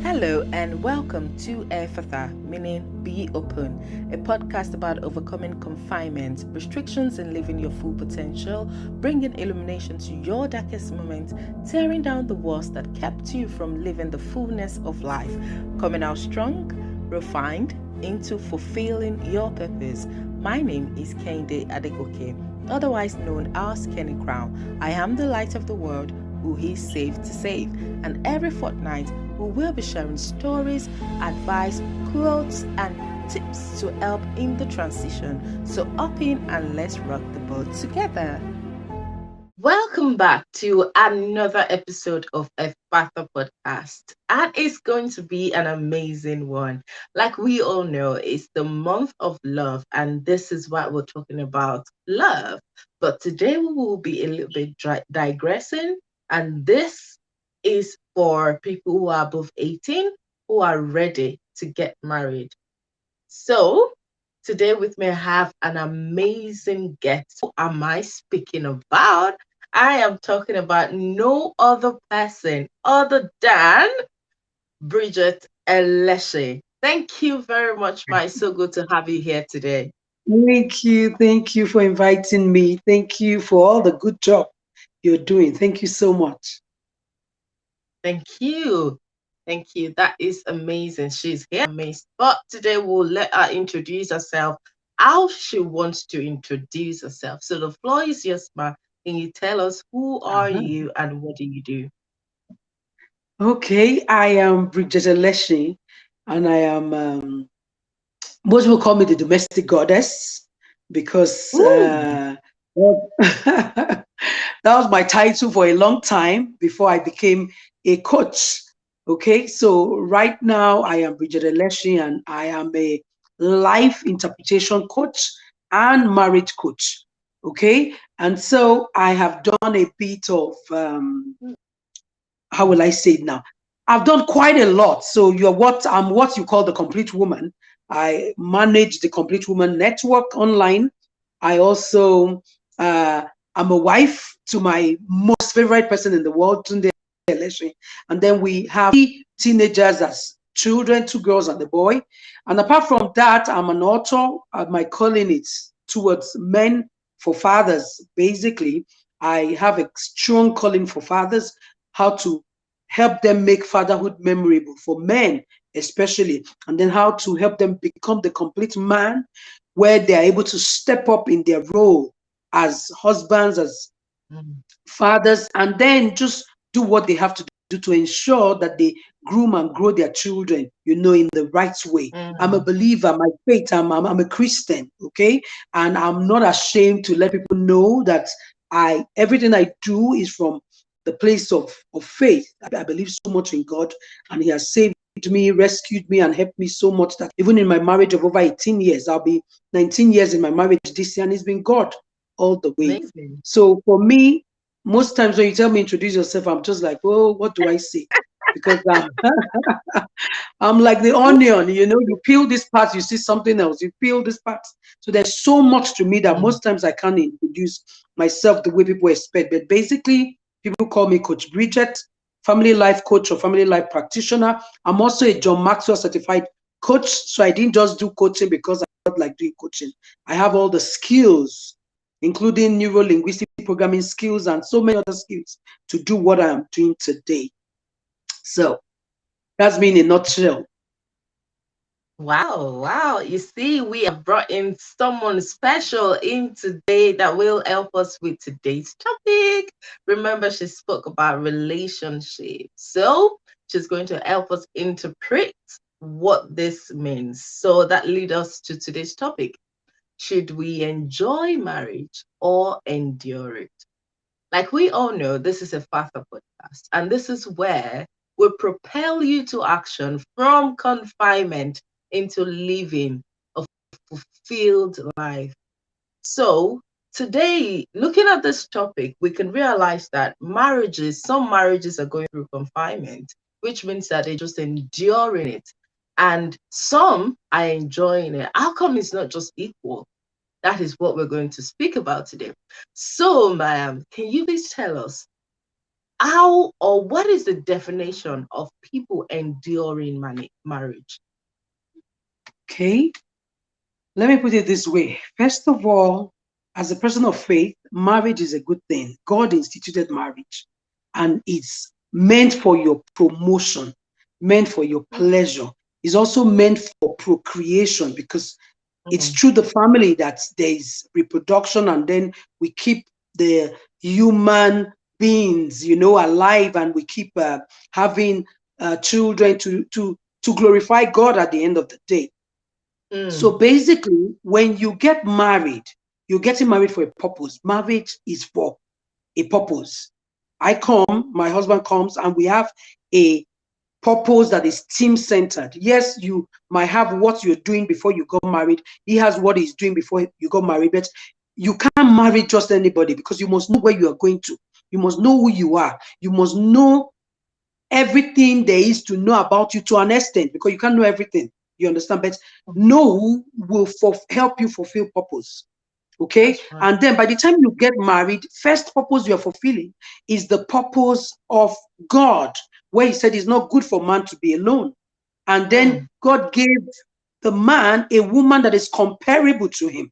Hello and welcome to Efatha, meaning Be Open, a podcast about overcoming confinement, restrictions and living your full potential, bringing illumination to your darkest moments, tearing down the walls that kept you from living the fullness of life, coming out strong, refined, into fulfilling your purpose. My name is Kehinde Adegoke, otherwise known as Kenny Crown. I am the light of the world who He saved to save, and every fortnight we will be sharing stories, advice, quotes, and tips to help in the transition. So up in and let's rock the boat together. Welcome back to another episode of a Father podcast. And it's going to be an amazing one. Like we all know, it's the month of love, and this is what we're talking about love. But today we will be a little bit digressing, and this is for people who are above 18 who are ready to get married. So, today with me, I have an amazing guest. Who am I speaking about? I am talking about no other person other than Bridget Elesin. Thank you very much, Ma. It's so good to have you here today. Thank you. Thank you for inviting me. Thank you for all the good job you're doing. Thank you so much. Thank you. Thank you. That is amazing. She's here. Amazing. But today we'll let her introduce herself how she wants to introduce herself. So the floor is yours, Ma. Can you tell us who are Uh-huh. you and what do you do? Okay, I am Bridget Elesin, and I am, most people call me the domestic goddess because Ooh. well, that was my title for a long time before I became a coach. Okay, so right now I am Bridget Elesin, and I am a life interpretation coach and marriage coach. Okay, and so I have done a bit of how will I say it now? I've done quite a lot. So I'm what you call the complete woman. I manage the Complete Woman Network online. I also am a wife to my most favorite person in the world, Tunde Elesin. And then we have three teenagers as children, two girls and a boy. And apart from that, I'm an author. My calling is towards men for fathers. Basically, I have a strong calling for fathers, how to help them make fatherhood memorable for men, especially, and then how to help them become the complete man where they are able to step up in their role as husbands, as Mm, fathers, and then just do what they have to do to ensure that they groom and grow their children, in the right way. I'm a mm, believer, my faith, I'm a Christian, okay? And I'm not ashamed to let people know that everything I do is from the place of faith. I believe so much in God, and He has saved me, rescued me, and helped me so much that even in my marriage of over 18 years, I'll be 19 years in my marriage this year, and it's been God all the way. amazing. So for me, most times when you tell me introduce yourself, I'm just like, oh, what do I say? Because I'm like the onion, you peel this part, you see something else, you peel this part. So there's so much to me that Mm, most times I can't introduce myself the way people expect. But basically, people call me Coach Bridget, family life coach or family life practitioner. I'm also a John Maxwell certified coach. So I didn't just do coaching because I felt like doing coaching. I have all the skills, including neuro linguistic programming skills and so many other skills to do what I am doing today. So that's me in a nutshell. wow, wow. You see, we have brought in someone special in today that will help us with today's topic. Remember, she spoke about relationships. So she's going to help us interpret what this means. So that leads us to today's topic. Should we enjoy marriage or endure it? Like we all know, this is a Father podcast, and this is where we propel you to action from confinement into living a fulfilled life. So, today, looking at this topic, we can realize that some marriages are going through confinement, which means that they're just enduring it. And some are enjoying it. Outcome is not just equal. That is what we're going to speak about today. So, ma'am, can you please tell us how or what is the definition of people enduring marriage? Okay. Let me put it this way. First of all, as a person of faith, marriage is a good thing. God instituted marriage, and it's meant for your promotion, meant for your pleasure. It's also meant for procreation, because it's Mm, through the family that there is reproduction, and then we keep the human beings, alive, and we keep having children to glorify God at the end of the day. mm, So basically, when you get married, you're getting married for a purpose. Marriage is for a purpose. I come, my husband comes, and we have a purpose that is team centered. Yes, you might have what you're doing before you got married. He has what he's doing before you got married, but you can't marry just anybody, because you must know where you are going to. You must know who you are. You must know everything there is to know about you, to an extent, because you can't know everything. You understand? But know who will help you fulfill purpose. Okay. that's right. And then by the time you get married, first purpose you're fulfilling is the purpose of God, where he said it's not good for man to be alone. And then Mm, God gave the man a woman that is comparable to him.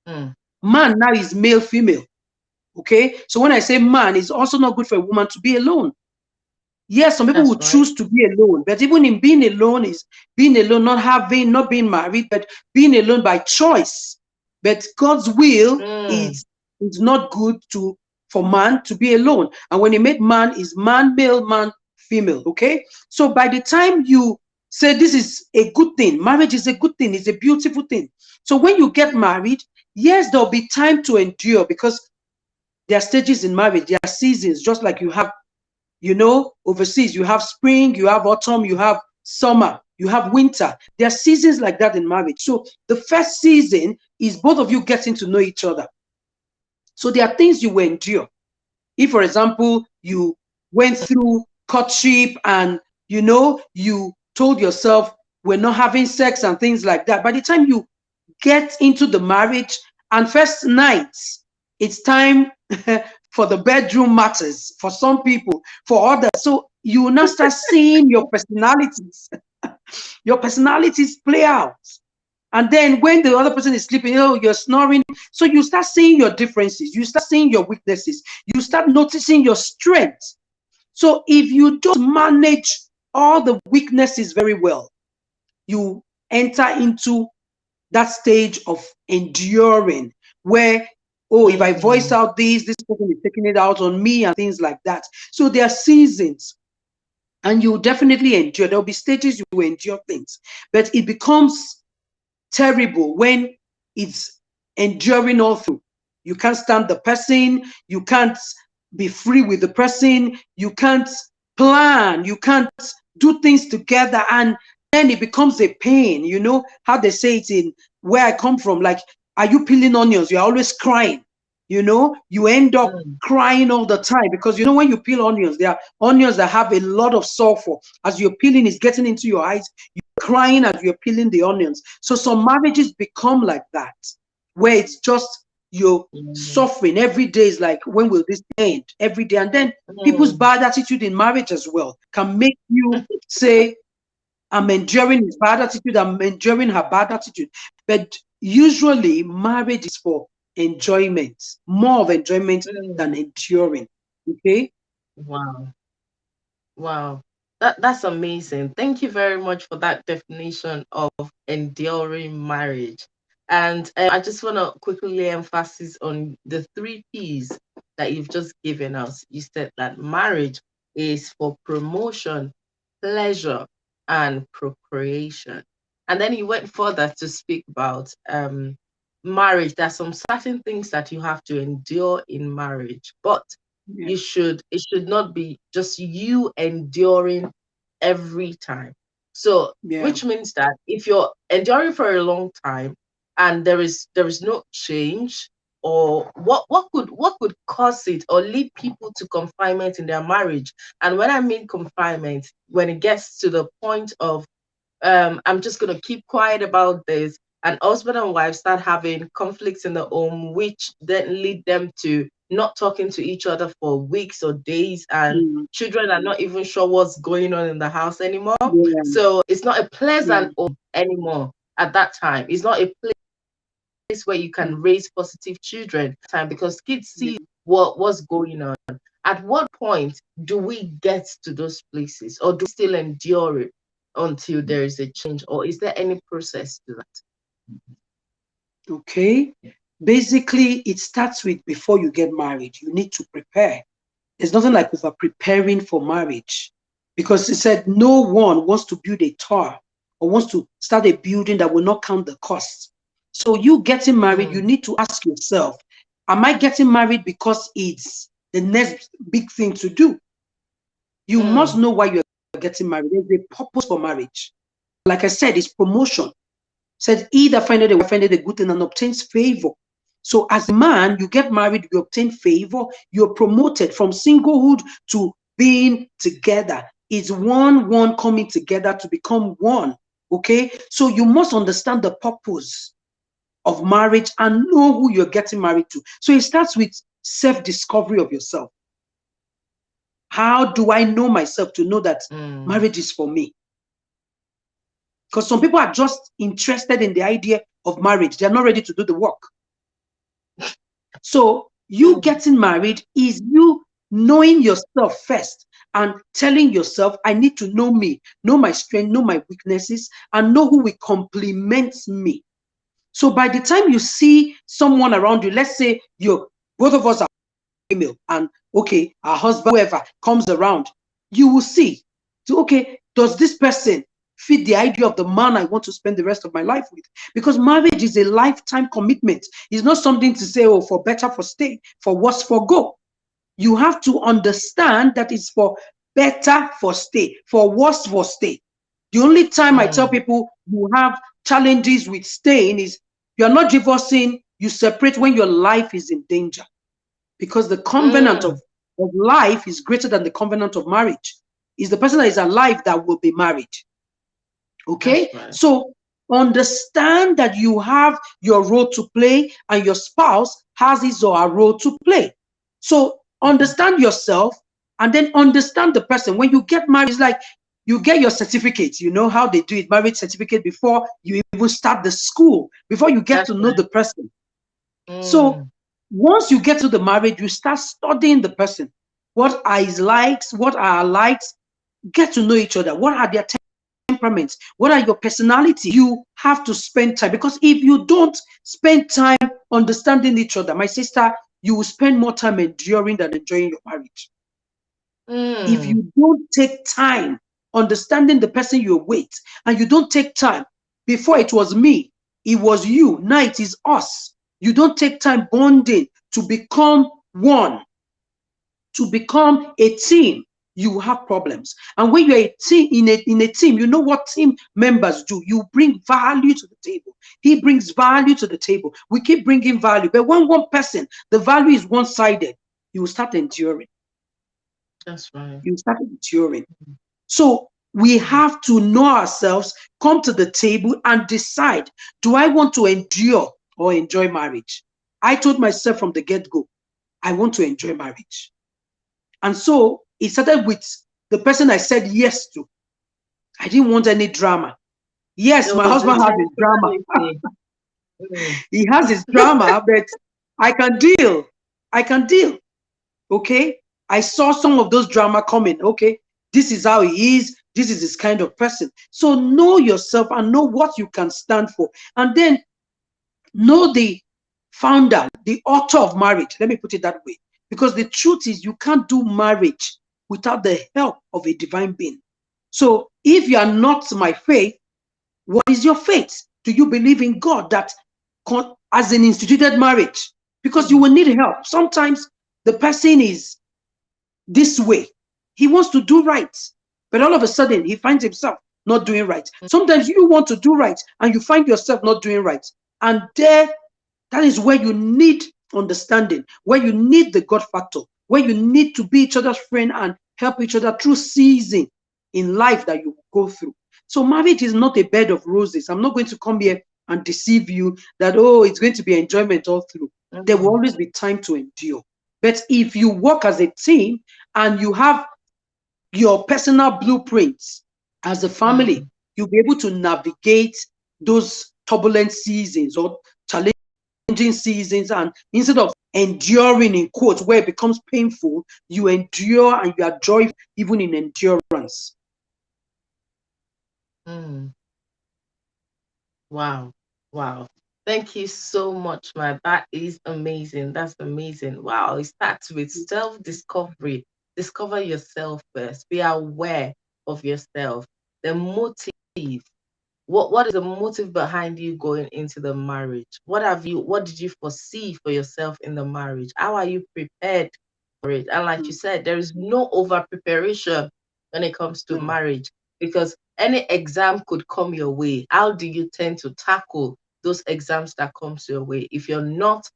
mm, Man now is male, female. Okay. So when I say man, it's also not good for a woman to be alone. Yes, some people that's will right. choose to be alone, but even in being alone is being alone, not being married, but being alone by choice. But God's will Mm, is not good for man to be alone. And when he made man, is man male, man female. Okay. So by the time you say this is a good thing, marriage is a good thing, it's a beautiful thing. So when you get married, yes, there'll be time to endure, because there are stages in marriage, there are seasons, just like you have, overseas, you have spring, you have autumn, you have summer, you have winter. There are seasons like that in marriage. So the first season is both of you getting to know each other. So there are things you will endure. If, for example, you went through courtship and, you told yourself, we're not having sex and things like that. By the time you get into the marriage and first nights, it's time for the bedroom matters for some people, for others. So you will now start seeing your personalities play out. And then when the other person is sleeping, you're snoring. So you start seeing your differences. You start seeing your weaknesses. You start noticing your strengths. So if you just manage all the weaknesses very well, you enter into that stage of enduring, where, oh, if I voice mm, out this person is taking it out on me and things like that. So there are seasons, and you definitely endure. There'll be stages you will endure things, but it becomes terrible when it's enduring all through. You can't stand the person, you can't be free with the person, you can't plan, you can't do things together, and then it becomes a pain. You know how they say it in where I come from, like, are you peeling onions? You're always crying. You end up mm, crying all the time, because when you peel onions, there are onions that have a lot of sulfur. As you're peeling, it's getting into your eyes, crying as you're peeling the onions. So some marriages become like that, where it's just you're mm, suffering every day. Is like, when will this end? Every day. And then people's mm. bad attitude in marriage as well can make you say, I'm enduring his bad attitude, I'm enduring her bad attitude. But usually marriage is for enjoyment, more of enjoyment than Mm. enduring. Okay. Wow. Wow. That's amazing. Thank you very much for that definition of enduring marriage. And I just want to quickly lay emphasis on the three P's that you've just given us. You said that marriage is for promotion, pleasure, and procreation. And then you went further to speak about marriage. There's some certain things that you have to endure in marriage, but Yeah. it should not be just you enduring every time. So Yeah. which means that if you're enduring for a long time and there is no change, or what could cause it or lead people to confinement in their marriage. And when I mean confinement, when it gets to the point of I'm just gonna keep quiet about this, and husband and wife start having conflicts in the home, which then lead them to not talking to each other for weeks or days, and Mm. children are not even sure what's going on in the house anymore. Yeah. So it's not a Yeah. pleasant home anymore at that time. It's not a place where you can Mm. raise positive children time, because kids Yeah. see what's going on. At what point do we get to those places, or do we still endure it until there is a change, or is there any process to that? Okay. Basically, it starts with before you get married, you need to prepare. There's nothing like over preparing for marriage, because it said no one wants to build a tower or wants to start a building that will not count the cost. So you getting married, you need to ask yourself, am I getting married because it's the next big thing to do? You must know why you're getting married. There's a purpose for marriage. Like I said, it's promotion. Said he that findeth a wife findeth a good thing and obtains favor. So as a man, you get married, you obtain favor, you're promoted from singlehood to being together. It's one coming together to become one. Okay, so you must understand the purpose of marriage and know who you're getting married to. So it starts with self-discovery of yourself. How do I know myself to know that marriage is for me? Because some people are just interested in the idea of marriage. They're not ready to do the work. So you getting married is you knowing yourself first and telling yourself, I need to know me, know my strength, know my weaknesses, and know who will complement me. So by the time you see someone around you, let's say you both of us are female, and okay, our husband, whoever comes around, you will see. So, okay, does this person fit the idea of the man I want to spend the rest of my life with? Because marriage is a lifetime commitment. It's not something to say, oh, for better, for stay, for worse, for go. You have to understand that it's for better, for stay, for worse, for stay. The only time I tell people you have challenges with staying is you're not divorcing, you separate when your life is in danger. Because the covenant of life is greater than the covenant of marriage. It's the person that is alive that will be married. Okay? Right. So understand that you have your role to play and your spouse has his or her role to play. So understand yourself and then understand the person. When you get married, it's like you get your certificate. You know how they do it, marriage certificate, before you even start the school, before you get to know the person. So once you get to the marriage, you start studying the person. What are his likes? What are her likes? Get to know each other. What are their temperaments? What are your personality? You have to spend time, because if you don't spend time understanding each other, my sister, you will spend more time enduring than enjoying your marriage. If you don't take time understanding the person you're with, and you don't take time, before it was me, it was you, now it is us. You don't take time bonding to become one, to become a team, you have problems. And when you're a team, in a team, you know what team members do. You bring value to the table. He brings value to the table. We keep bringing value. But when one person, the value is one-sided, you will start enduring. That's right. You start enduring. So we have to know ourselves, come to the table and decide, do I want to endure or enjoy marriage? I told myself from the get-go, I want to enjoy marriage. And so it started with the person I said yes to. I didn't want any drama. Yes, There my was husband has his drama. intentionality. He has his drama, but I can deal. I can deal. Okay. I saw some of those drama coming. Okay. This is how he is. This is his kind of person. So know yourself and know what you can stand for. And then know the founder, the author of marriage. Let me put it that way. Because the truth is, you can't do marriage without the help of a divine being. So if you are not my faith, what is your faith? Do you believe in God that as an instituted marriage? Because you will need help. Sometimes the person is this way. He wants to do right, but all of a sudden he finds himself not doing right. Sometimes you want to do right and you find yourself not doing right. And that is where you need understanding, where you need the God factor, where you need to be each other's friend and help each other through season in life that you go through. So marriage is not a bed of roses. I'm not going to come here and deceive you that, oh, it's going to be enjoyment all through. There will always be time to endure. But if you work as a team and you have your personal blueprints as a family, you'll be able to navigate those turbulent seasons or challenging seasons. And instead of enduring in quotes where it becomes painful, you endure and you are joyful even in endurance. Wow. Wow. Thank you so much, man. That is amazing. That's amazing. Wow. It starts with self-discovery. Discover yourself first. Be aware of yourself. The motive. What is the motive behind you going into the marriage? What did you foresee for yourself in the marriage? How are you prepared for it? And like you said, there is no over preparation when it comes to marriage, because any exam could come your way. How do you tend to tackle those exams that comes your way if you're not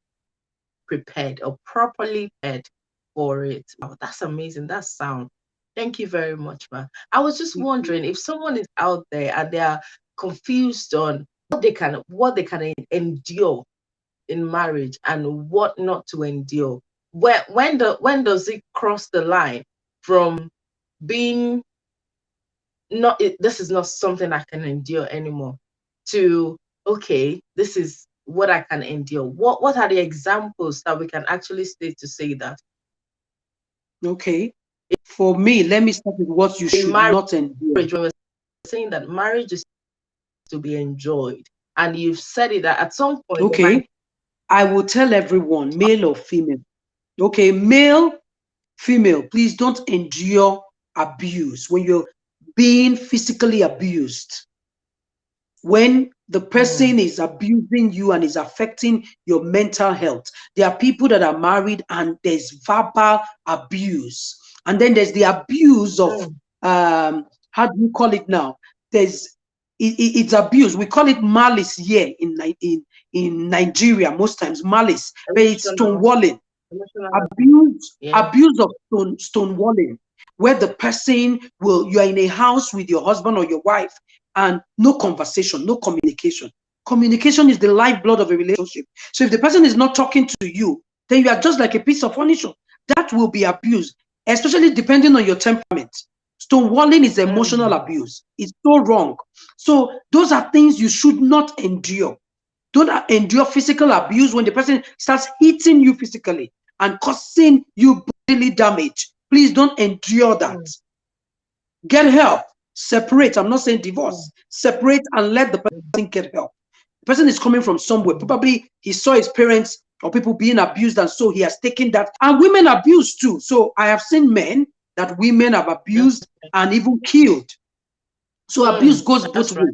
prepared or properly prepared for it? Oh, that's amazing. That's sound. Thank you very much, man. I was just wondering if someone is out there and they are confused on what they can endure in marriage and what not to endure. When does it cross the line from being this is not something I can endure anymore to, okay, this is what I can endure? What are the examples that we can actually state to say that? Okay. For me, let me start with what you should not endure. When we're saying that marriage is to be enjoyed, and you've said it that at some point. Okay. I will tell everyone, male or female. Okay, male, female, please don't endure abuse when you're being physically abused. When the person is abusing you and is affecting your mental health. There are people that are married and there's verbal abuse. And then there's the abuse of, how do you call it now? It's abuse. We call it malice here in Nigeria most times, malice, but it's stonewalling. Abuse of stonewalling, where the person you are in a house with your husband or your wife and no conversation, no communication. Communication is the lifeblood of a relationship. So if the person is not talking to you, then you are just like a piece of furniture. That will be abuse, especially depending on your temperament. Stonewalling is emotional abuse. It's so wrong. So those are things you should not endure. Don't endure physical abuse when the person starts hitting you physically and causing you bodily damage. Please don't endure that. Get help. Separate. I'm not saying divorce. Separate and let the person get help. The person is coming from somewhere. Probably he saw his parents or people being abused, and so he has taken that. And women abuse too. So I have seen men that women have abused and even killed. So abuse goes both ways.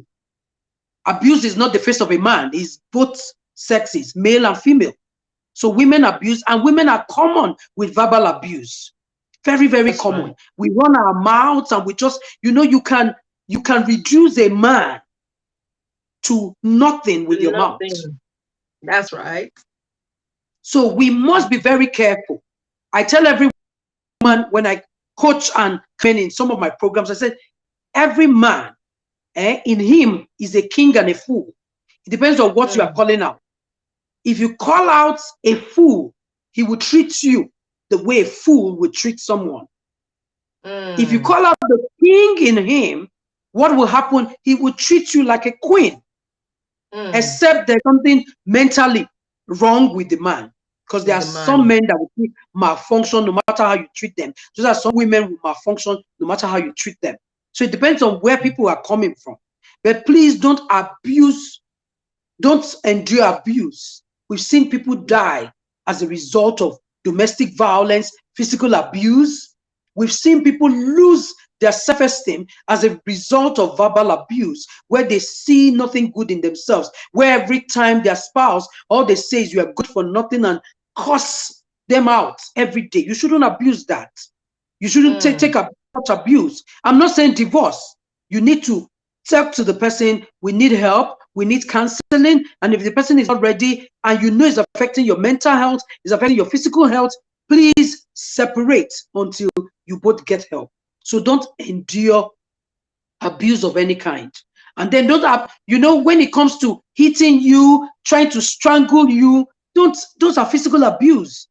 Abuse is not the face of a man. It's both sexes, male and female. So women abuse, and women are common with verbal abuse. Very, very common. Right. We run our mouths and we just, you can reduce a man to nothing with your mouth. That's right. So we must be very careful. I tell every woman when I coach and train in some of my programs, I said, every man in him is a king and a fool. It depends on what you are calling out. If you call out a fool, he will treat you the way a fool would treat someone. If you call out the king in him, what will happen? He will treat you like a queen. Except there's something mentally wrong with the man. Because there are some men that will malfunction no matter how you treat them. Just as some women will malfunction no matter how you treat them. So it depends on where people are coming from. But please don't abuse, don't endure abuse. We've seen people die as a result of domestic violence, physical abuse. We've seen people lose their self-esteem as a result of verbal abuse, where they see nothing good in themselves, where every time their spouse, all they say is you are good for nothing and curse them out every day. You shouldn't abuse that. You shouldn't take abuse. I'm not saying divorce. You need to talk to the person. We need help. We need counseling. And if the person is not ready and you know it's affecting your mental health, it's affecting your physical health, please separate until you both get help. So don't endure abuse of any kind. And then don't have, when it comes to hitting you, trying to strangle you, those are physical abuse.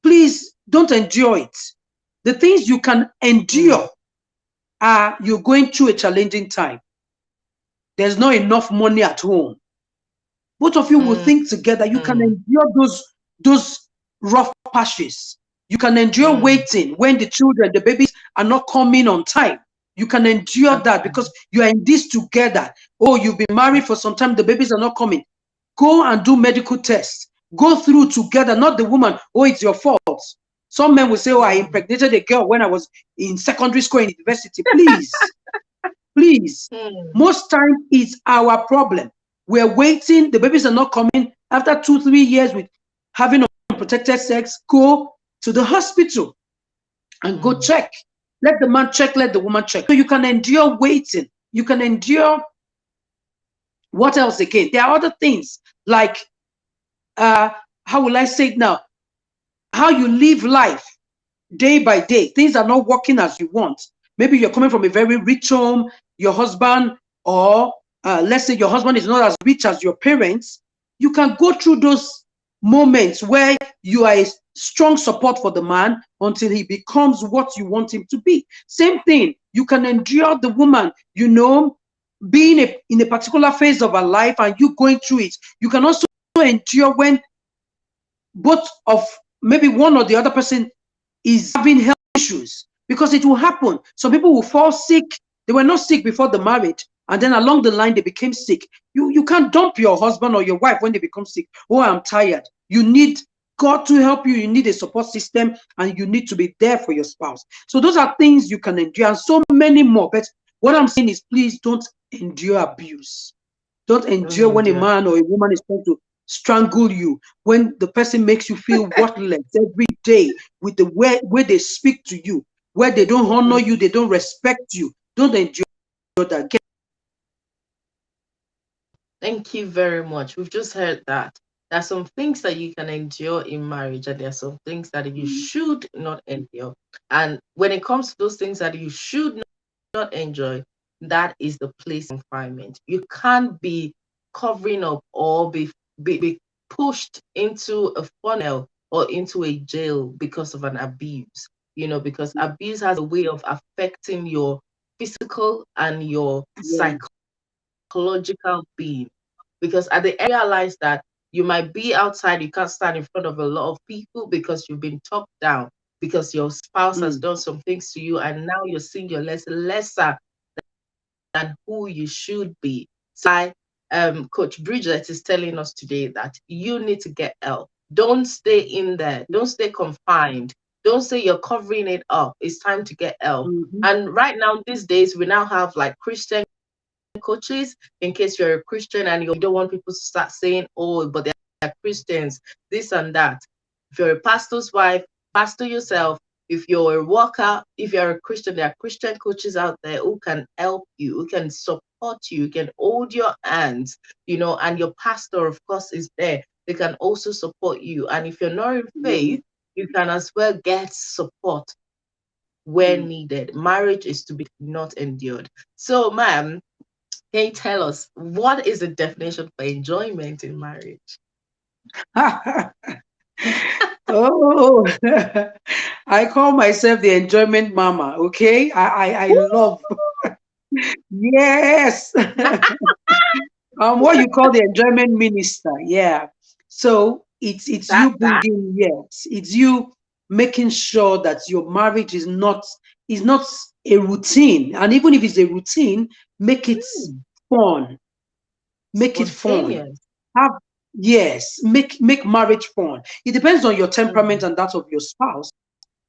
please don't endure it. The things you can endure are you're going through a challenging time. There's not enough money at home. Both of you will think together. You can endure those rough patches. You can endure waiting when the children, the babies are not coming on time. You can endure that because you are in this together. Oh, you've been married for some time, the babies are not coming. Go and do medical tests. Go through together, not the woman, oh, it's your fault. Some men will say, oh, I impregnated a girl when I was in secondary school and university. Please, please. Most time it's our problem. We're waiting, the babies are not coming. After 2-3 years with having unprotected sex, go to the hospital and go check. Let the man check, let the woman check. So you can endure waiting. You can endure, what else again? There are other things like, how will I say it now? How you live life day by day. Things are not working as you want. Maybe you're coming from a very rich home, your husband, or let's say your husband is not as rich as your parents. You can go through those moments where you are a strong support for the man until he becomes what you want him to be. Same thing, you can endure the woman, you know, being in a particular phase of her life and you going through it. You can also endure when both of maybe one or the other person is having health issues, because it will happen. Some people will fall sick. They were not sick before the marriage, and then along the line they became sick. You can't dump your husband or your wife when they become sick. Oh, I'm tired. You need God to help you. You need a support system, and you need to be there for your spouse. So those are things you can endure, and so many more. But what I'm saying is, please don't endure abuse. Don't endure when a man or a woman is trying to strangle you, when the person makes you feel worthless every day with the way they speak to you, where they don't honor you, they don't respect you. Don't endure that. Thank you very much. We've just heard that there are some things that you can endure in marriage, and there are some things that you should not endure. And when it comes to those things that you should not enjoy, that is the place of confinement. You can't be covering up or be pushed into a funnel or into a jail because of an abuse. You know, because abuse has a way of affecting your physical and your psychological being. Because at the end, realize that you might be outside, you can't stand in front of a lot of people because you've been talked down, because your spouse has done some things to you, and now you're seeing you're lesser than who you should be. So Coach Bridget is telling us today that you need to get help. Don't stay in there. Don't stay confined. Don't say you're covering it up. It's time to get help. And right now, these days, we now have like Christian coaches, in case you're a Christian and you don't want people to start saying, oh, but they're Christians, this and that. If you're a pastor's wife, pastor yourself. If you're a worker, if you're a Christian, there are Christian coaches out there who can help you, who can support you, who can hold your hands, you know, and your pastor, of course, is there. They can also support you. And if you're not in faith, you can as well get support where needed. Marriage is to be not endured. So, ma'am, can you tell us what is the definition for enjoyment in marriage? Oh, I call myself the enjoyment mama. Okay, I love. Yes. What you call the enjoyment minister. Yeah. So it's you bringing, yes, it's you making sure that your marriage is not a routine, and even if it's a routine, make it fun. Make it fun. Have Yes, make marriage fun. It depends on your temperament and that of your spouse.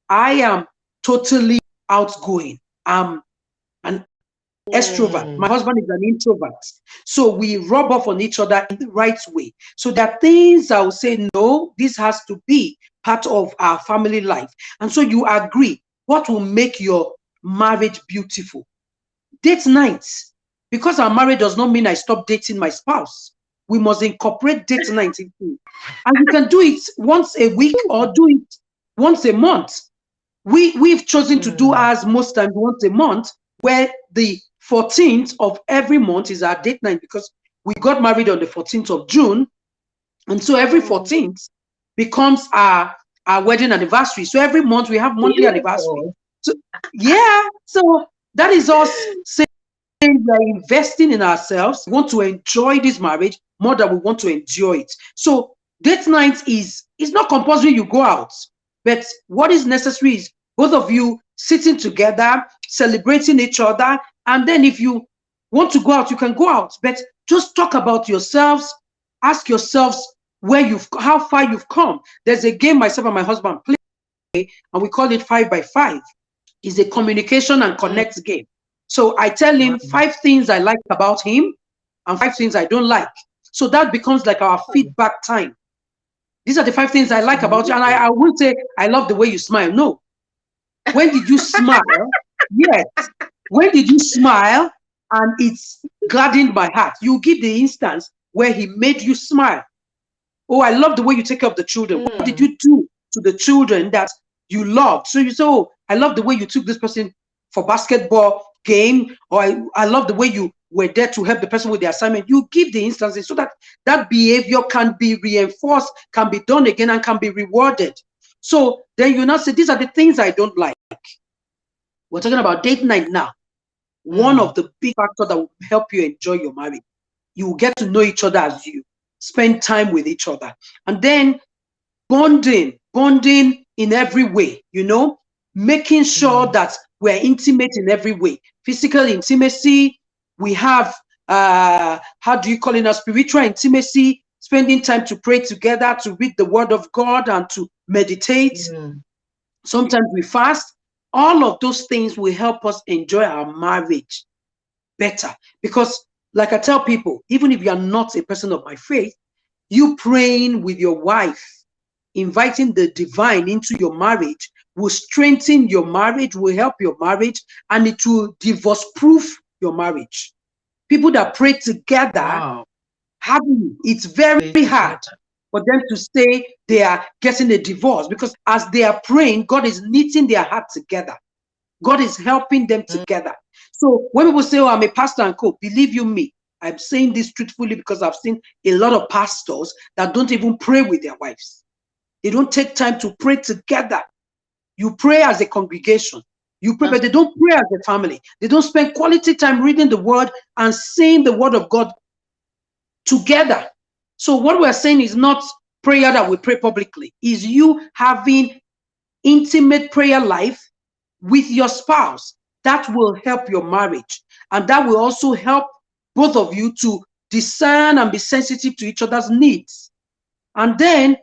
I am totally outgoing. I'm an extrovert. My husband is an introvert. So we rub off on each other in the right way. So there are things I will say, no, this has to be part of our family life. And so you agree what will make your marriage beautiful. Date nights. Because our marriage does not mean I stop dating my spouse. We must incorporate date night into it. And you can do it once a week or do it once a month. We've chosen to do ours most times once a month, where the 14th of every month is our date night, because we got married on the 14th of June. And so every 14th becomes our our wedding anniversary. So every month we have monthly anniversary. Beautiful. So yeah, so that is us saying we are investing in ourselves. We want to enjoy this marriage more than we want to endure it. So date night is not compulsory you go out, but what is necessary is both of you sitting together, celebrating each other, and then if you want to go out, you can go out. But just talk about yourselves. Ask yourselves how far you've come. There's a game myself and my husband play, and we call it 5 by 5. It's a communication and connect game. So I tell him 5 things I like about him and 5 things I don't like. So that becomes like our feedback time. These are the 5 things I like about you. And I won't say, I love the way you smile. No. When did you smile? Yes. When did you smile? And it's gladdened my heart. You give the instance where he made you smile. Oh, I love the way you take care of the children. What did you do to the children that you loved? So you say, oh, I love the way you took this person for basketball game, or I love the way you were there to help the person with the assignment. You give the instances so that that behavior can be reinforced, can be done again, and can be rewarded. So then you now say, these are the things I don't like. We're talking about date night now. One of the big factors that will help you enjoy your marriage. You will get to know each other as you spend time with each other. And then bonding in every way, making sure that we're intimate in every way. Physical intimacy, we have, how do you call it now, spiritual intimacy, spending time to pray together, to read the word of God and to meditate. Sometimes we fast. All of those things will help us enjoy our marriage better. Because like I tell people, even if you are not a person of my faith, you praying with your wife, inviting the divine into your marriage will strengthen your marriage, will help your marriage, and it will divorce-proof your marriage. People that pray together, it's very hard for them to say they are getting a divorce, because as they are praying, God is knitting their heart together. God is helping them together. So when people say, oh, I'm a pastor and co, believe you me, I'm saying this truthfully because I've seen a lot of pastors that don't even pray with their wives. They don't take time to pray together. You pray as a congregation. You pray, but they don't pray as a family. They don't spend quality time reading the word and saying the word of God together. So what we're saying is not prayer that we pray publicly. Is you having intimate prayer life with your spouse. That will help your marriage. And that will also help both of you to discern and be sensitive to each other's needs. And then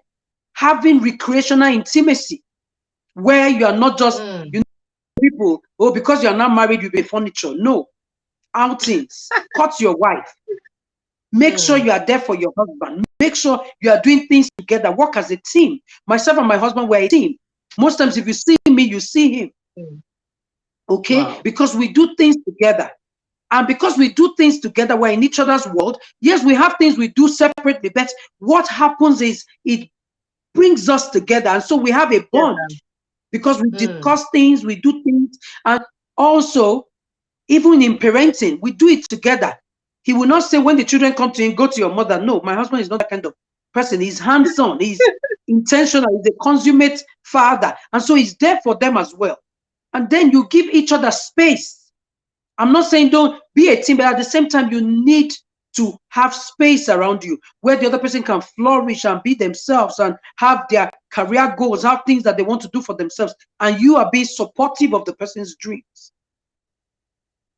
having recreational intimacy, where you are not just, people, oh, because you are not married, you be furniture. No. Outings. Cut your wife. Make sure you are there for your husband. Make sure you are doing things together. Work as a team. Myself and my husband were a team. Most times, if you see me, you see him. Okay? Wow. Because we do things together. And because we do things together, we're in each other's world. Yes, we have things we do separately, but what happens is it brings us together. And so we have a bond because we discuss things, we do things. And also, even in parenting, we do it together. He will not say when the children come to him, go to your mother. No, my husband is not that kind of person. He's hands-on. He's intentional. He's a consummate father. And so he's there for them as well. And then you give each other space. I'm not saying don't be a team, but at the same time, you need to have space around you where the other person can flourish and be themselves and have their career goals, have things that they want to do for themselves. And you are being supportive of the person's dreams.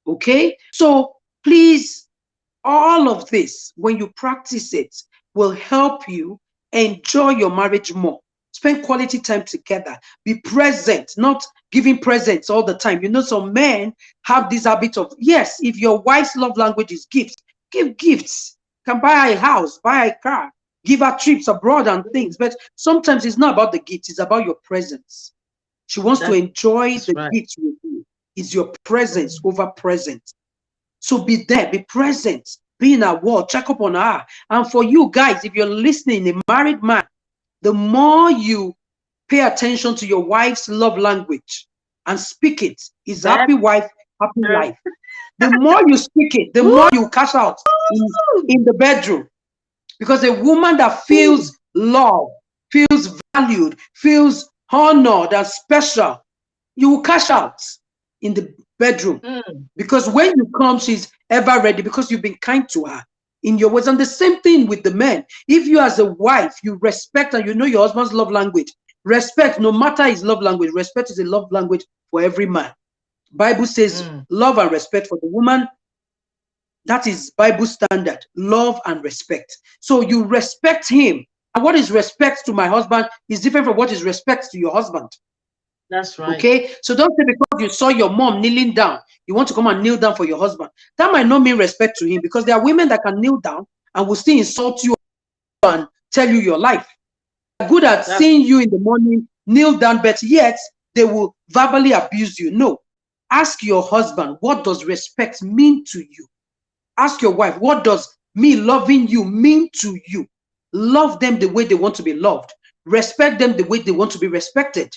Okay? So please, all of this, when you practice it, will help you enjoy your marriage more. Spend quality time together. Be present, not giving presents all the time. Some men have this habit of, yes, if your wife's love language is gifts, give gifts. You can buy a house, buy a car, give her trips abroad and things. But sometimes it's not about the gifts, it's about your presence. She wants to enjoy the gifts with you. It's your presence over present. So be there, be present, be in her world, check up on her. And for you guys, if you're listening, a married man, the more you pay attention to your wife's love language and speak it, is happy wife, happy life. The more you speak it, the more you cash out in the bedroom. Because a woman that feels love, feels valued, feels honored and special, you will cash out in the bedroom. Because when you come, she's ever ready because you've been kind to her in your words. And the same thing with the men. If you as a wife, you respect and you know your husband's love language, respect, no matter his love language, respect is a love language for every man. Bible says love and respect for the woman. That is Bible standard, love and respect. So you respect him. And what is respect to my husband is different from what is respect to your husband. That's right. Okay, so don't say because you saw your mom kneeling down, you want to come and kneel down for your husband. That might not mean respect to him, because there are women that can kneel down and will still insult you and tell you your life. They're good at seeing you in the morning, kneel down, but yet they will verbally abuse you. No, ask your husband, what does respect mean to you? Ask your wife, what does me loving you mean to you? Love them the way they want to be loved. Respect them the way they want to be respected.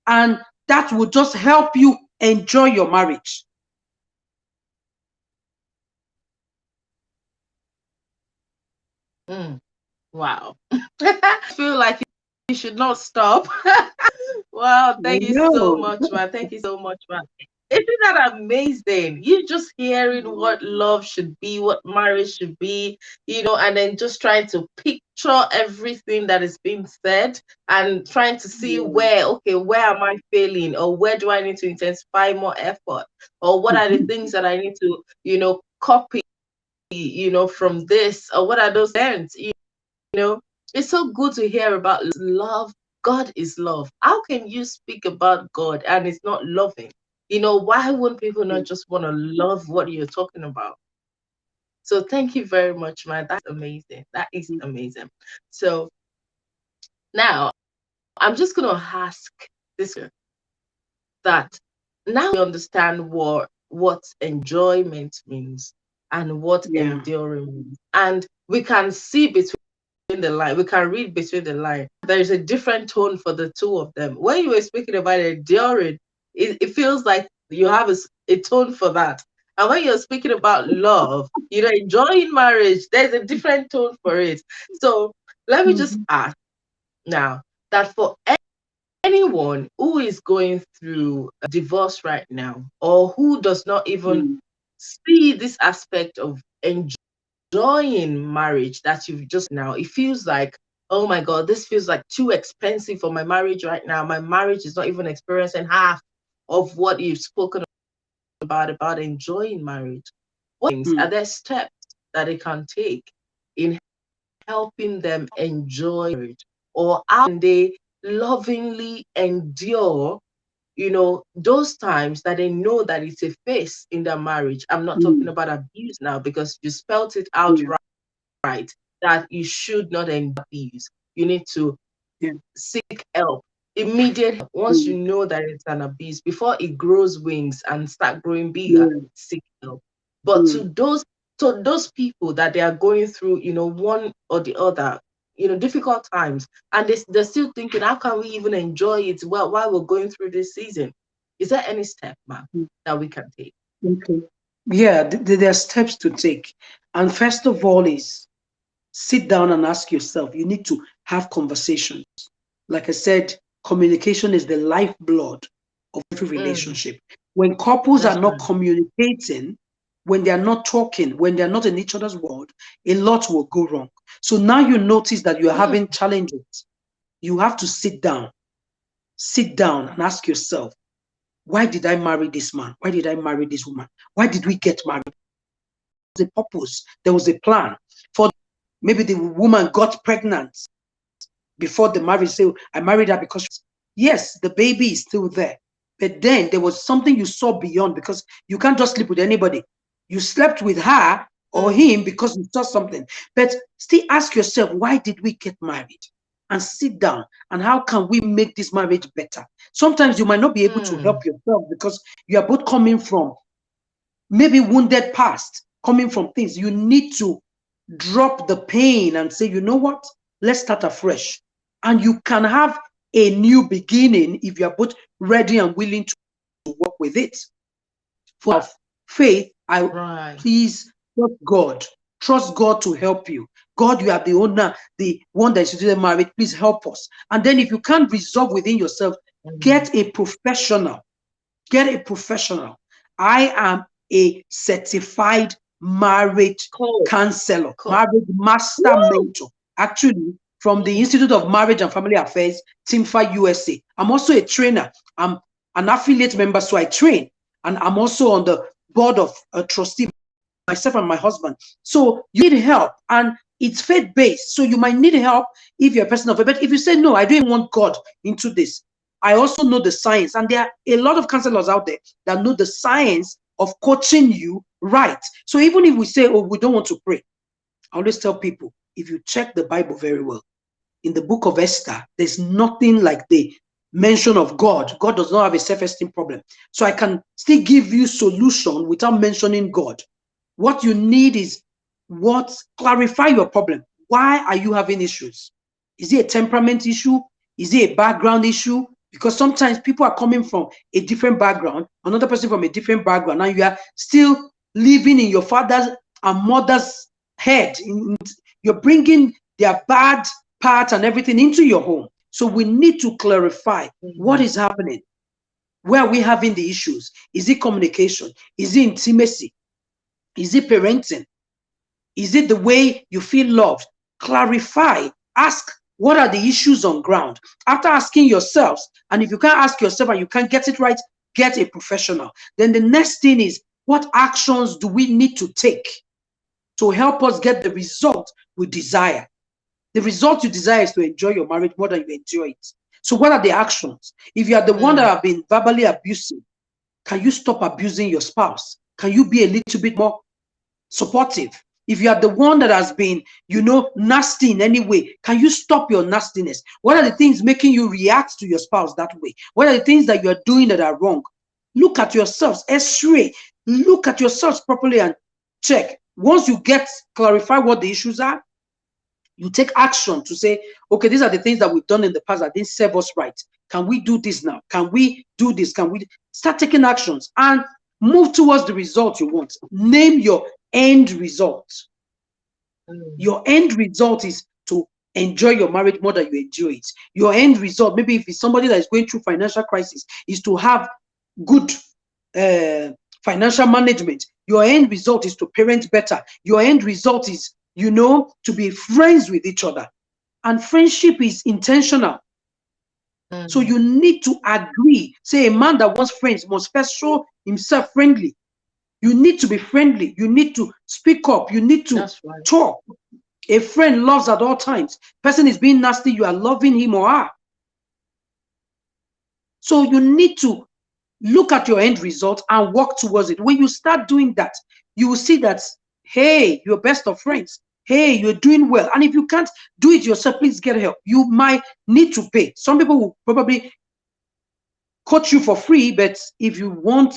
And that will just help you enjoy your marriage. Wow. I feel like you should not stop. Wow, thank you so much, man. Thank you so much, man. Isn't that amazing? You just hearing what love should be, what marriage should be, and then just trying to picture everything that is being said and trying to see where am I failing, or where do I need to intensify more effort, or what are the things that I need to, copy, from this, or what are those ends, It's so good to hear about love. God is love. How can you speak about God and it's not loving? Why wouldn't people not just want to love what you're talking about? So thank you very much, man. That's amazing. That is amazing. So now I'm just going to ask this, that now we understand what enjoyment means and what enduring means. And we can see between the line, we can read between the line. There is a different tone for the two of them. When you were speaking about enduring, it feels like you have a tone for that. And when you're speaking about love, enjoying marriage, there's a different tone for it. So let me just ask now, that for anyone who is going through a divorce right now, or who does not even see this aspect of enjoying marriage that you've just now, it feels like, oh my God, this feels like too expensive for my marriage right now. My marriage is not even experiencing half of what you've spoken about enjoying marriage. What things are there steps that they can take in helping them enjoy marriage, or how can they lovingly endure those times that they know that it's a phase in their marriage? I'm not talking about abuse now, because you spelt it out right, that you should not abuse. You need to seek help, immediate help. Once you know that it's an abuse, before it grows wings and start growing bigger, seek help. But to those people that they are going through, one or the other, difficult times, and they're still thinking, how can we even enjoy it while we're going through this season? Is there any step, ma'am, that we can take? Okay. Yeah, there are steps to take. And first of all is sit down and ask yourself. You need to have conversations. Like I said, communication is the lifeblood of every relationship. When couples are not communicating, when they are not talking, when they are not in each other's world, a lot will go wrong. So now you notice that you're having challenges. You have to sit down and ask yourself, why did I marry this man? Why did I marry this woman? Why did we get married? There was a purpose. There was a plan. For maybe the woman got pregnant before the marriage. So I married her because, yes, the baby is still there. But then there was something you saw beyond, because you can't just sleep with anybody. You slept with her or him because you saw something. But still ask yourself, why did we get married? And sit down, and how can we make this marriage better? Sometimes you might not be able to help yourself, because you are both coming from maybe wounded past, coming from things. You need to drop the pain and say, you know what? Let's start afresh. And you can have a new beginning if you are both ready and willing to work with it. For faith, please trust God. Trust God to help you. God, you are the owner, the one that instituted marriage. Please help us. And then if you can't resolve within yourself, get a professional. Get a professional. I am a certified marriage counselor, marriage master mentor. Actually, from the Institute of Marriage and Family Affairs, TIMFA USA. I'm also a trainer. I'm an affiliate member, so I train. And I'm also on the board of a trustee, myself and my husband. So you need help, and it's faith-based. So you might need help if you're a person of faith. But if you say, no, I don't want God into this, I also know the science. And there are a lot of counselors out there that know the science of coaching you right. So even if we say, oh, we don't want to pray, I always tell people, if you check the Bible very well, in the book of Esther, there's nothing like the mention of God. God does not have a self-esteem problem. So I can still give you solution without mentioning God. What you need is clarify your problem. Why are you having issues? Is it a temperament issue? Is it a background issue? Because sometimes people are coming from a different background, another person from a different background, and you are still living in your father's and mother's head. You're bringing their bad parts and everything into your home. So we need to clarify what is happening. Where are we having the issues? Is it communication? Is it intimacy? Is it parenting? Is it the way you feel loved? Clarify. Ask, what are the issues on ground? After asking yourselves, and if you can't ask yourself and you can't get it right, get a professional. Then the next thing is, what actions do we need to take to help us get the result we desire? The result you desire is to enjoy your marriage more than you enjoy it. So what are the actions? If you are the one that have been verbally abusive, can you stop abusing your spouse? Can you be a little bit more supportive? If you are the one that has been, nasty in any way, can you stop your nastiness? What are the things making you react to your spouse that way? What are the things that you are doing that are wrong? Look at yourselves, X-ray. Look at yourselves properly and check. Once you clarify what the issues are, you take action to say, okay, these are the things that we've done in the past that didn't serve us right. Can we do this now? Can we do this? Can we start taking actions and move towards the result you want? Name your end result. Your end result is to enjoy your marriage more than you enjoy it. Your end result, maybe if it's somebody that is going through financial crisis, is to have good financial management. Your end result is to parent better. Your end result is, to be friends with each other. And friendship is intentional. So you need to agree. Say a man that wants friends must first show himself friendly. You need to be friendly. You need to speak up. You need to talk. A friend loves at all times. Person is being nasty, you are loving him or her. So you need to look at your end result and work towards it. When you start doing that, you will see that, hey, you're best of friends. Hey, you're doing well. And if you can't do it yourself, please get help. You might need to pay. Some people will probably coach you for free, but if you want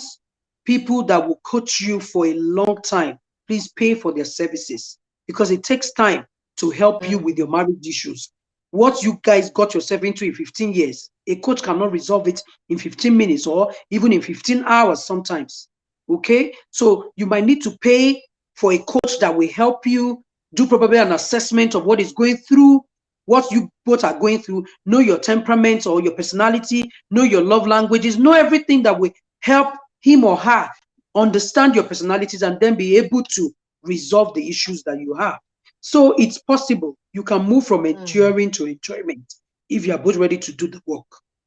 people that will coach you for a long time, please pay for their services, because it takes time to help you with your marriage issues. What you guys got yourself into in 15 years, a coach cannot resolve it in 15 minutes or even in 15 hours sometimes. Okay? So you might need to pay for a coach that will help you do probably an assessment of what is going through, what you both are going through, know your temperament or your personality, know your love languages, know everything that will help him or her understand your personalities and then be able to resolve the issues that you have. So it's possible. You can move from enduring to enjoyment if you are both ready to do the work.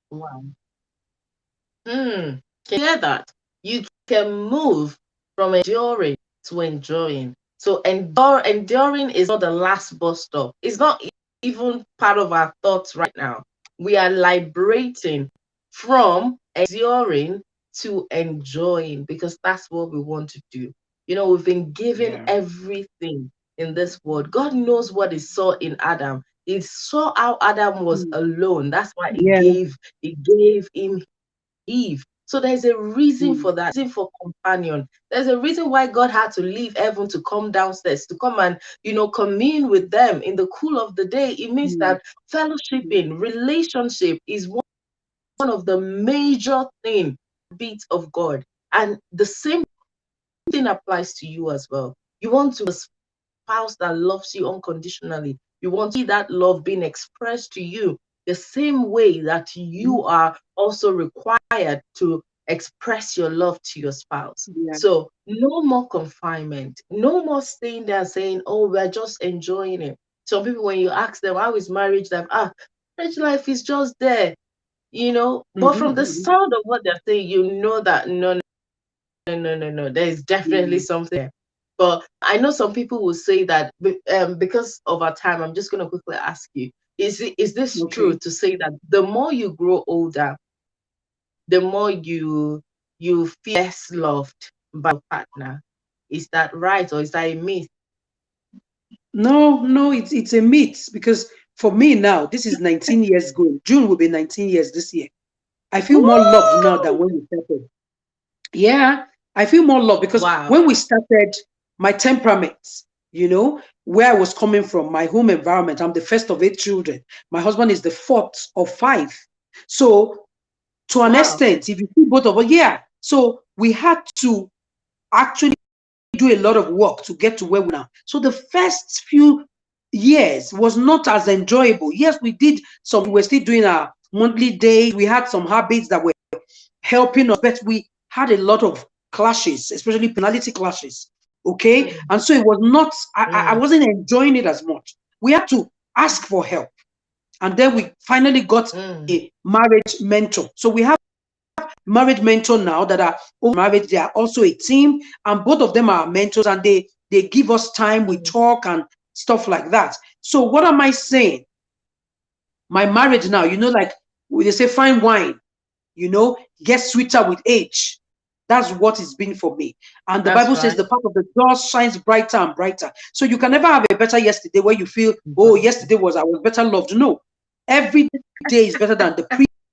Wow. Can you hear that? You can move from enduring to enjoying. So enduring is not the last bus stop. It's not even part of our thoughts right now. We are liberating from enduring to enjoying, because that's what we want to do. We've been given everything in this world. God knows what He saw in Adam. He saw how Adam was alone. That's why He gave him Eve. So there's a reason for that, reason for companion. There's a reason why God had to leave heaven to come downstairs, to come and, commune with them in the cool of the day. It means that fellowshipping, relationship is one of the major beats of God. And the same thing applies to you as well. You want to spouse that loves you unconditionally. You want to see that love being expressed to you the same way that you are also required to express your love to your spouse. Yeah. So no more confinement, no more staying there saying, oh, we're just enjoying it. Some people, when you ask them, how is marriage life? Marriage life is just there, But from the sound of what they're saying, you know that no, there is definitely something there. But I know some people will say that because of our time, I'm just going to quickly ask you, is this Okay. true to say that the more you grow older, the more you feel less loved by your partner? Is that right, or is that a myth? No, it's a myth because for me now, this is 19 years going. June will be 19 years this year. I feel more loved now than Woo! when we started. Yeah, I feel more loved because Wow. when we started, my temperament, where I was coming from, my home environment, I'm the first of 8 children. My husband is the fourth of 5. So, to an Wow. extent, if you see both of us, yeah. So, we had to actually do a lot of work to get to where we are now. So, the first few years was not as enjoyable. Yes, we did some, we were still doing our monthly days. We had some habits that were helping us, but we had a lot of clashes, especially personality clashes. Okay. Mm, And so it was not, I mm, wasn't enjoying it as much. We had to ask for help. And then we finally got mm, a marriage mentor. So we have marriage mentor now that are married. They are also a team, and both of them are mentors, and they give us time. We mm, talk and stuff like that. So what am I saying? My marriage now, like they say, fine wine, gets sweeter with age. That's what it's been for me. And the that's Bible says right. the path of the just shines brighter and brighter. So you can never have a better yesterday where you feel, oh, Wow. yesterday I was better loved. No, every day is better than the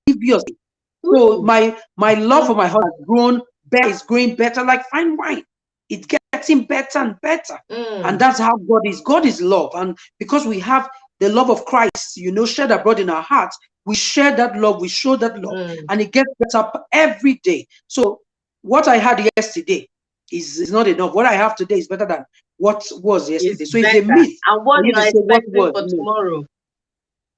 previous day. So Ooh. my love for my Mm, husband has grown better, is growing better like fine wine. It's getting better and better. And mm, that's how God is. God is love. And because we have the love of Christ, shed abroad in our hearts, we share that love, we show that love, mm. and it gets better every day. So what I had yesterday is not enough. What I have today is better than what was yesterday. It's So it's a better. myth And for what you you to are say what expecting was. for No, tomorrow.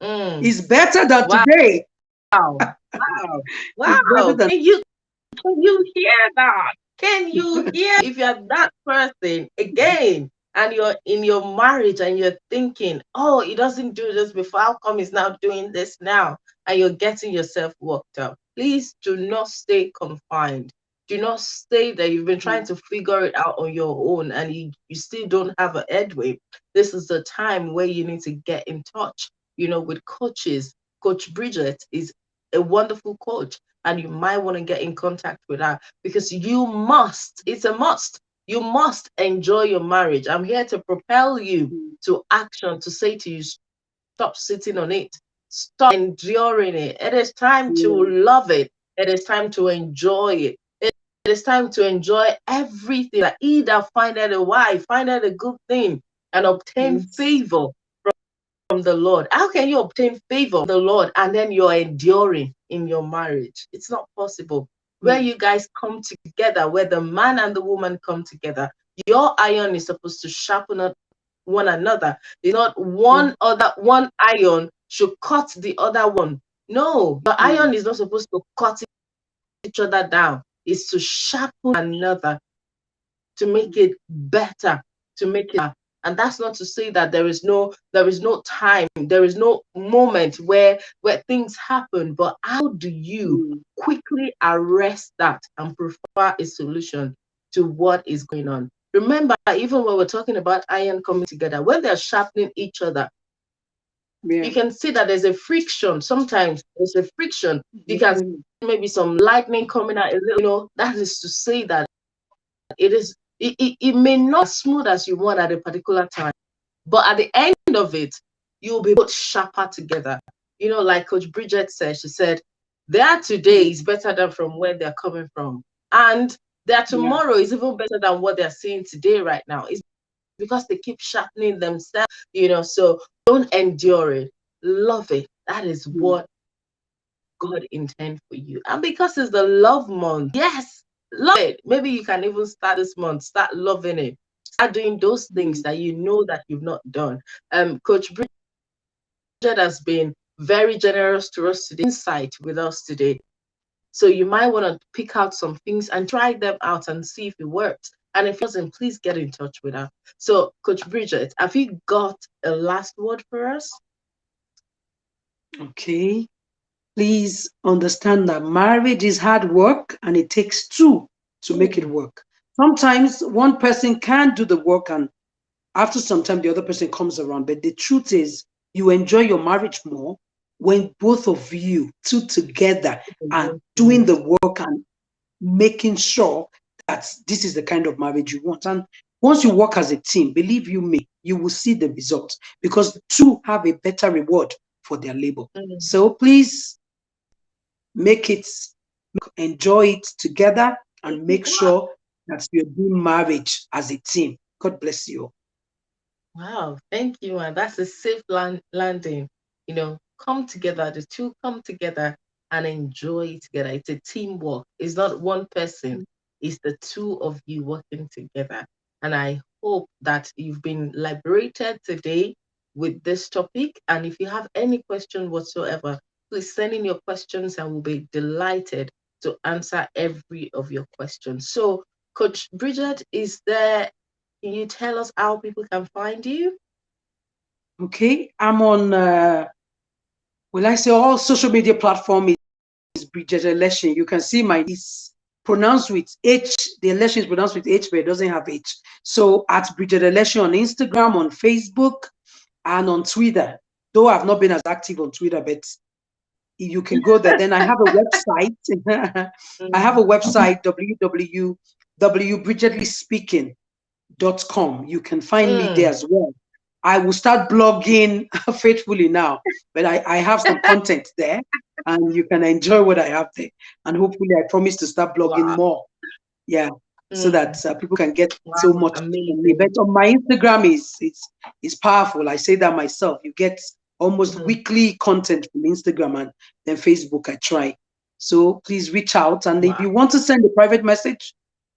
Mm. it's better than Wow. today. Wow. Wow. It's better Wow. than. Can you hear that? Can you hear? If you're that person again and you're in your marriage and you're thinking, oh, he doesn't do this before, how come he's now doing this now? And you're getting yourself worked up. Please do not stay confined. Do not stay there. You've been trying to figure it out on your own and you still don't have a headway. This is the time where you need to get in touch, with coaches. Coach Bridget is a wonderful coach, and you might want to get in contact with her because it's a must. You must enjoy your marriage. I'm here to propel you to action, to say to you, stop sitting on it, stop enduring it. It is time to Yeah. love it. It is time to enjoy it. It is time to enjoy everything. Like either find out a wife, find out a good thing, and obtain Yes. favor from the Lord. How can you obtain favor from the Lord and then you're enduring in your marriage? It's not possible. Where Mm. you guys come together, where the man and the woman come together, your iron is supposed to sharpen one another. It's not Mm. one iron should cut the other one. No, the Mm. iron is not supposed to cut each other down. It's to sharpen another, to make it better, to make it. And that's not to say that there is no time, there is no moment where things happen, but how do you Mm. quickly arrest that and prefer a solution to what is going on? Remember, even when we're talking about iron coming together, when they're sharpening each other, Yeah. you can see that there's a friction. Sometimes there's a friction. You can Definitely. see maybe some lightning coming out. That is to say that it may not as smooth as you want at a particular time, but at the end of it, you'll be both sharper together. Like Coach Bridget said, she said, their today Mm. is better than from where they're coming from. And their Yeah. tomorrow is even better than what they're seeing today right now. It's because they keep sharpening themselves. So don't endure it. Love it. That is Mm. what God intend for you. And because it's the love month, yes, love it. Maybe you can even start this month, start loving it. start doing those things that you know that you've not done. Coach Bridget has been very generous to us today, insight with us today. So you might want to pick out some things and try them out and see if it works. And if it doesn't, please get in touch with her. So, Coach Bridget, have you got a last word for us? Okay. Please understand that marriage is hard work and it takes two to make it work. Sometimes one person can do the work and after some time the other person comes around. But the truth is you enjoy your marriage more when both of you two together are doing the work and making sure that this is the kind of marriage you want. And once you work as a team, believe you me, you will see the results because the two have a better reward for their labor. So please make it, enjoy it together, and make sure that you're doing marriage as a team. God bless you. Wow, thank you. And that's a safe landing. Come together, the two come together and enjoy it together. It's a teamwork. It's not one person, it's the two of you working together. And I hope that you've been liberated today with this topic. And if you have any question whatsoever, please send in your questions and we'll be delighted to answer every of your questions. So, Coach Bridget, can you tell us how people can find you? Okay, I'm on, will I say all social media platform is Bridget Elesin. You can see it's pronounced with H. The Elesin is pronounced with H, but it doesn't have H. So at Bridget Elesin on Instagram, on Facebook, and on Twitter. Though I've not been as active on Twitter, but you can go there. Then I have a website. I have a website, www.bridgetlyspeaking.com. You can find me there as well. I will start blogging faithfully now, but I have some content there and you can enjoy what I have there. And hopefully I promise to start blogging more. Yeah. So that people can get so much from me. But on my Instagram is powerful. I say that myself. You get almost weekly content from Instagram, and then Facebook I try. So please reach out. And if you want to send a private message,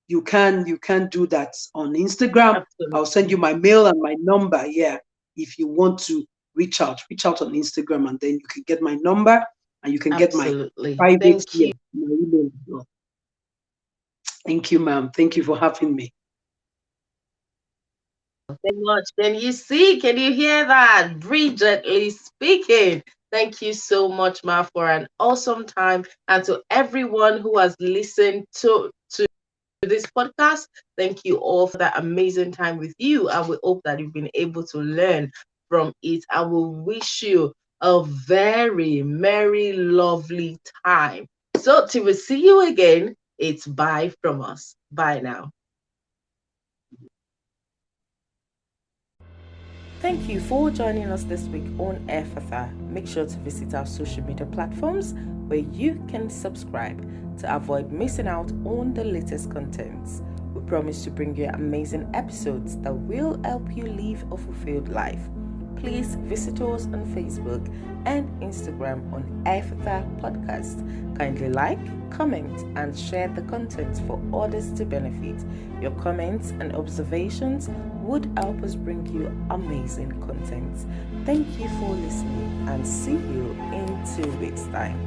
you can do that on Instagram. Absolutely. I'll send you my mail and my number. Yeah. If you want to reach out on Instagram, and then you can get my number and you can get my private. Thank you. My email. Thank you, ma'am. Thank you for having me. Thank you much. Can you hear that? Bridget is speaking. Thank you so much, Ma, for an awesome time. And to everyone who has listened to this podcast, thank you all for that amazing time with you. And we hope that you've been able to learn from it. I will wish you a very merry, lovely time. So till we see you again, it's bye from us. Bye now. Thank you for joining us this week on Airfather. Make sure to visit our social media platforms where you can subscribe to avoid missing out on the latest contents. We promise to bring you amazing episodes that will help you live a fulfilled life. Please visit us on Facebook and Instagram on Airfather Podcast. Kindly like, comment, and share the content for others to benefit. Your comments and observations would help us bring you amazing content. Thank you for listening and see you in 2 weeks' time.